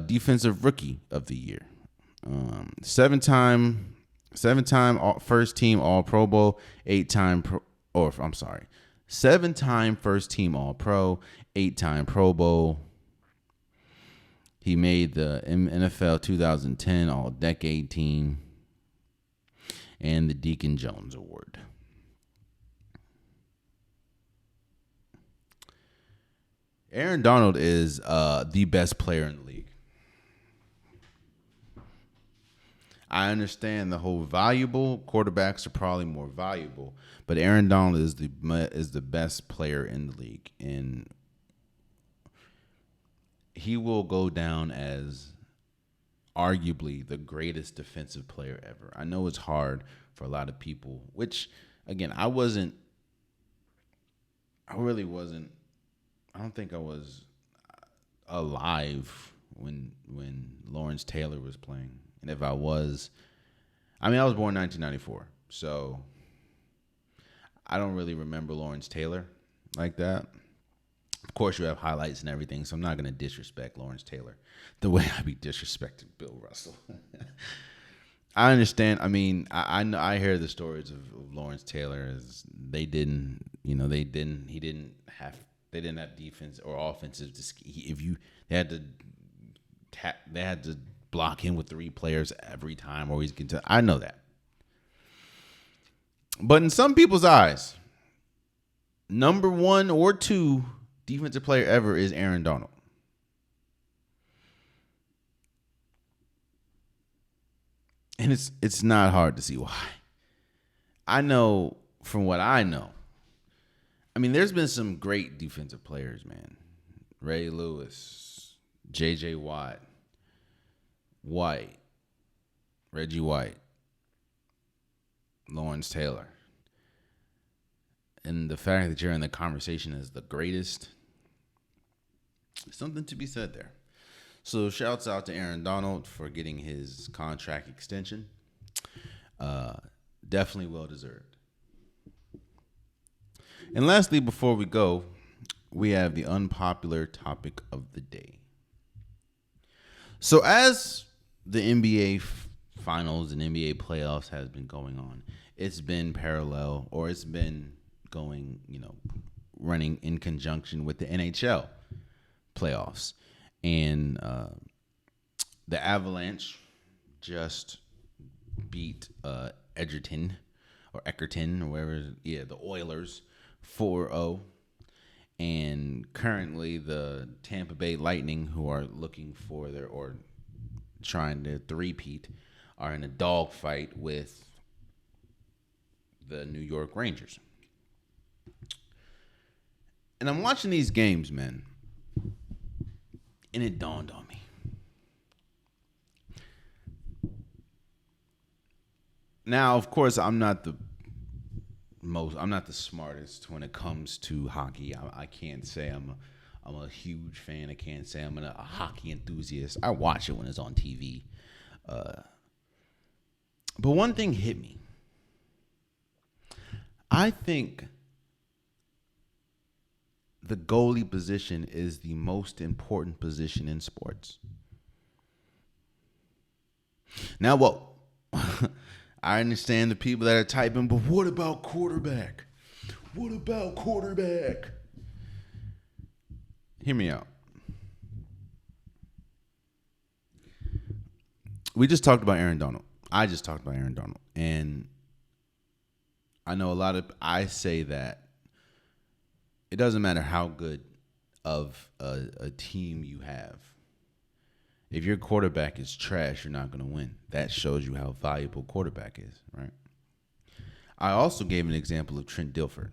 Defensive Rookie of the Year, 7-time first team All Pro Bowl, 7-time first team All Pro, 8-time Pro Bowl. He made the NFL 2010 All Decade Team and the Deacon Jones Award. Aaron Donald is the best player in the league. I understand the whole valuable quarterbacks are probably more valuable, but Aaron Donald is the best player in the league, and he will go down as arguably the greatest defensive player ever. I know it's hard for a lot of people, which again, I really wasn't. I don't think I was alive when Lawrence Taylor was playing. And if I was, I was born in 1994, so I don't really remember Lawrence Taylor like that. Of course, you have highlights and everything, so I'm not going to disrespect Lawrence Taylor the way I be disrespecting Bill Russell. I understand. I hear the stories of Lawrence Taylor as they didn't have defense or offensive. They had to block him with 3 players every time, or he's getting to. I know that, but in some people's eyes, number 1 or 2 defensive player ever is Aaron Donald. And it's not hard to see why. I know from what I know. There's been some great defensive players, man. Ray Lewis, J.J. Watt, Reggie White, Lawrence Taylor. And the fact that you're in the conversation as the greatest, something to be said there. So shouts out to Aaron Donald for getting his contract extension. Definitely well deserved. And lastly, before we go, we have the unpopular topic of the day. So as the NBA finals and NBA playoffs has been going on, it's been parallel, or it's been going, running in conjunction with the NHL playoffs. And the Avalanche just beat Edgerton or wherever, the Oilers 4-0. And currently the Tampa Bay Lightning, who are looking for or trying to three-peat, are in a dogfight with the New York Rangers. And I'm watching these games, man, and it dawned on me. Now, of course, I'm not the smartest when it comes to hockey. I can't say I'm a huge fan. I can't say I'm a hockey enthusiast. I watch it when it's on TV. But one thing hit me. I think the goalie position is the most important position in sports. Now, I understand the people that are typing, but what about quarterback? What about quarterback? Hear me out. We just talked about Aaron Donald. I just talked about Aaron Donald. And I know I say that it doesn't matter how good of a team you have. If your quarterback is trash, you're not going to win. That shows you how valuable quarterback is, right? I also gave an example of Trent Dilfer.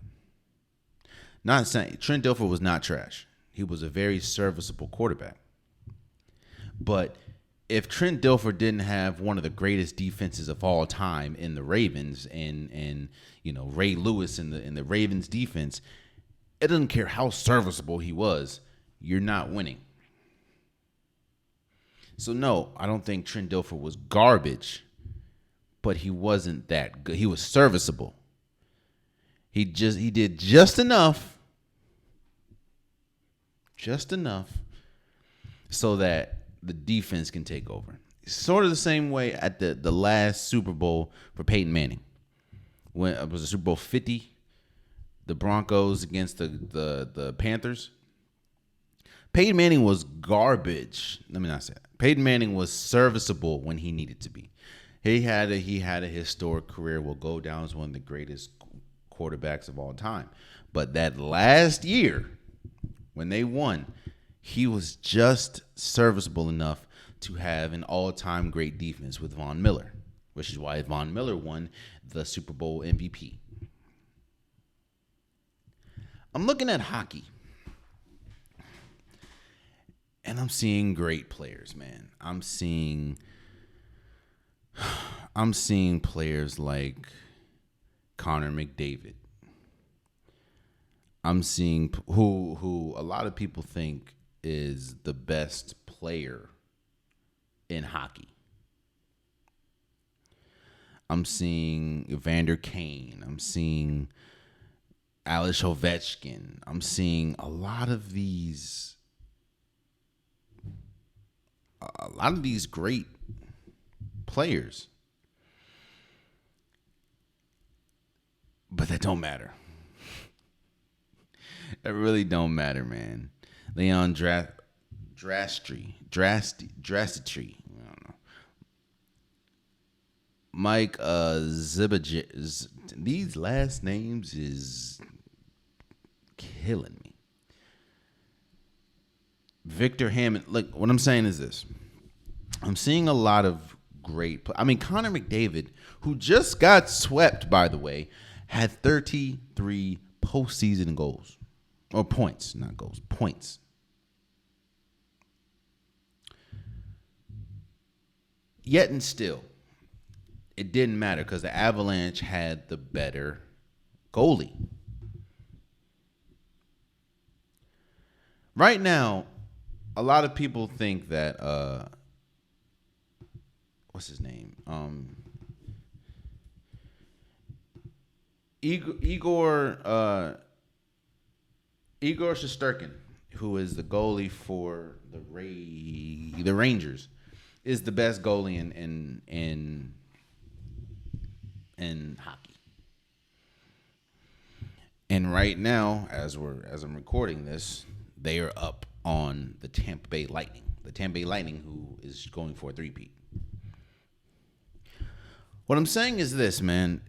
Not saying Trent Dilfer was not trash. He was a very serviceable quarterback. But if Trent Dilfer didn't have one of the greatest defenses of all time in the Ravens and Ray Lewis in the Ravens defense, it doesn't care how serviceable he was, you're not winning. So no, I don't think Trent Dilfer was garbage, but he wasn't that good. He was serviceable. He did just enough so that the defense can take over. Sort of the same way at the last Super Bowl for Peyton Manning. When it was a Super Bowl 50, the Broncos against the Panthers. Peyton Manning was garbage. Let me not say that. Peyton Manning was serviceable when he needed to be. He had a historic career. Will go down as one of the greatest quarterbacks of all time. But that last year, when they won, he was just serviceable enough to have an all-time great defense with Von Miller. which is why Von Miller won the Super Bowl MVP. I'm looking at hockey, and I'm seeing great players, man. I'm seeing players like Connor McDavid. I'm seeing who a lot of people think is the best player in hockey. I'm seeing Evander Kane. I'm seeing Alex Ovechkin. I'm seeing a lot of these great players. But that don't matter. It really don't matter, man. Leon Drastry. I don't know. Mike Zibanejad. These last names is killing me. Victor Hammond. Look, what I'm saying is this. I'm seeing a lot of great. Connor McDavid, who just got swept, by the way, had 33 postseason goals. Or points, not goals. Points. Yet and still, it didn't matter because the Avalanche had the better goalie. Right now, a lot of people think that what's his name? Igor Shesterkin, who is the goalie for the Rangers, is the best goalie in hockey. And right now, as I'm recording this, they are up on the Tampa Bay Lightning. The Tampa Bay Lightning, who is going for a three-peat. What I'm saying is this, man.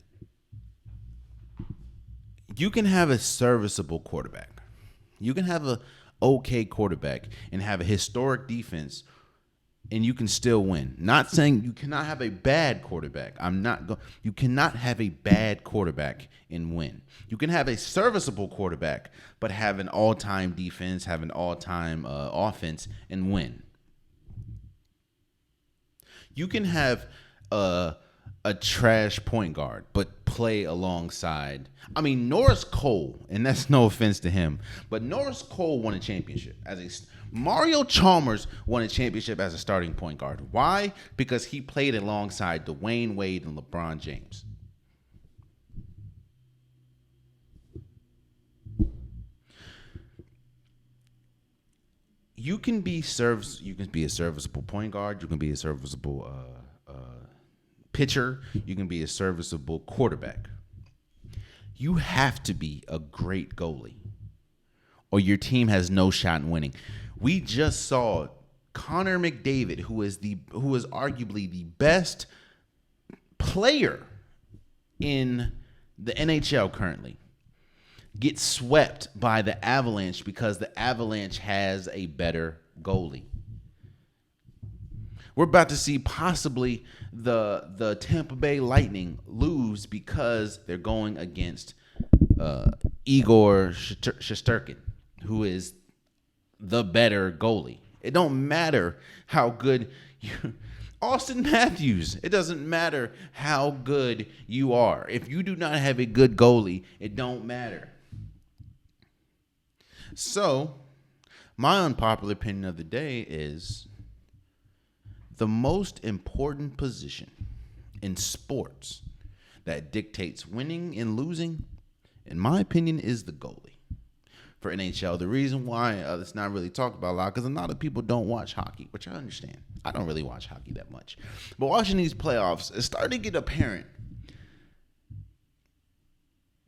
You can have a serviceable quarterback. You can have a okay quarterback and have a historic defense, and you can still win. Not saying you cannot have a bad quarterback. You cannot have a bad quarterback and win. You can have a serviceable quarterback, but have an all-time defense, have an all-time offense, and win. You can have a trash point guard, but play alongside. Norris Cole, and that's no offense to him, but Norris Cole won a championship Mario Chalmers won a championship as a starting point guard. Why? Because he played alongside Dwayne Wade and LeBron James. You can be a serviceable point guard. You can be a serviceable pitcher. You can be a serviceable quarterback. You have to be a great goalie, or your team has no shot in winning. We just saw Connor McDavid, who is arguably the best player in the NHL currently, get swept by the Avalanche because the Avalanche has a better goalie. We're about to see possibly the Tampa Bay Lightning lose because they're going against Igor Shesterkin, who is the better goalie. It don't matter how good Austin Matthews. It doesn't matter how good you are. If you do not have a good goalie, it don't matter. So, my unpopular opinion of the day is the most important position in sports that dictates winning and losing, in my opinion, is the goalie for NHL. The reason why it's not really talked about a lot, because a lot of people don't watch hockey, which I understand. I don't really watch hockey that much. But watching these playoffs, it's starting to get apparent.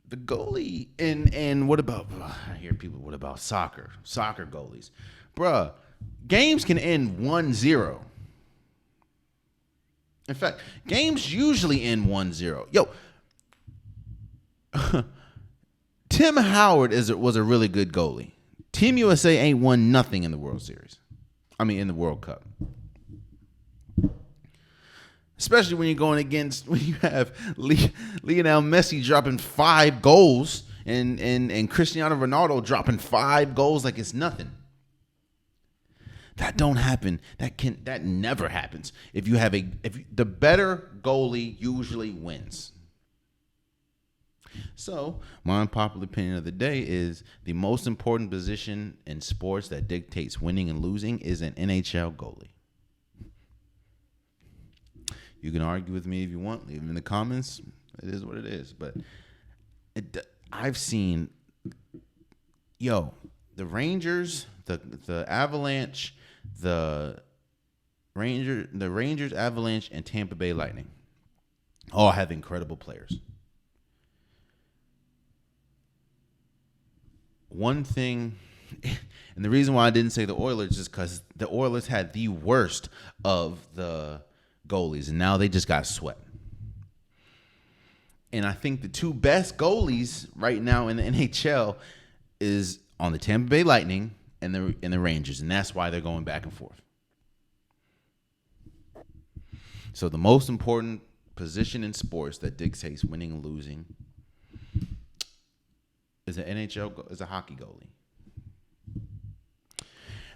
The goalie, and what about, I hear people, what about soccer goalies? Bruh, games can end 1-0. In fact, games usually end 1-0. Yo, Tim Howard was a really good goalie. Team USA ain't won nothing in the World Series. In the World Cup. Especially when you have Lionel Messi dropping 5 goals and Cristiano Ronaldo dropping 5 goals like it's nothing. That don't happen. That never happens. If the better goalie usually wins. So, my unpopular opinion of the day is the most important position in sports that dictates winning and losing is an NHL goalie. You can argue with me if you want. Leave them in the comments. It is what it is. But I've seen, the Rangers, the Avalanche, the Rangers, Avalanche, and Tampa Bay Lightning all have incredible players. One thing, and the reason why I didn't say the Oilers is because the Oilers had the worst of the goalies, and now they just got swept. And I think the 2 best goalies right now in the NHL is on the Tampa Bay Lightning and the Rangers, and that's why they're going back and forth. So the most important position in sports that dictates winning and losing is a hockey goalie.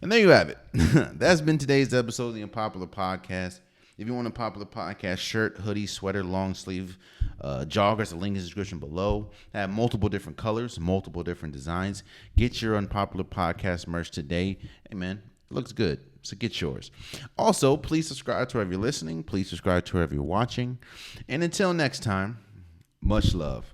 And there you have it. That's been today's episode of the Unpopular Podcast. If you want a Popular Podcast shirt, hoodie, sweater, long sleeve, joggers, the link is in the description below. I have multiple different colors, multiple different designs. Get your Unpopular Podcast merch today. Hey, man, it looks good. So get yours. Also, please subscribe to wherever you're listening. Please subscribe to wherever you're watching. And until next time, much love.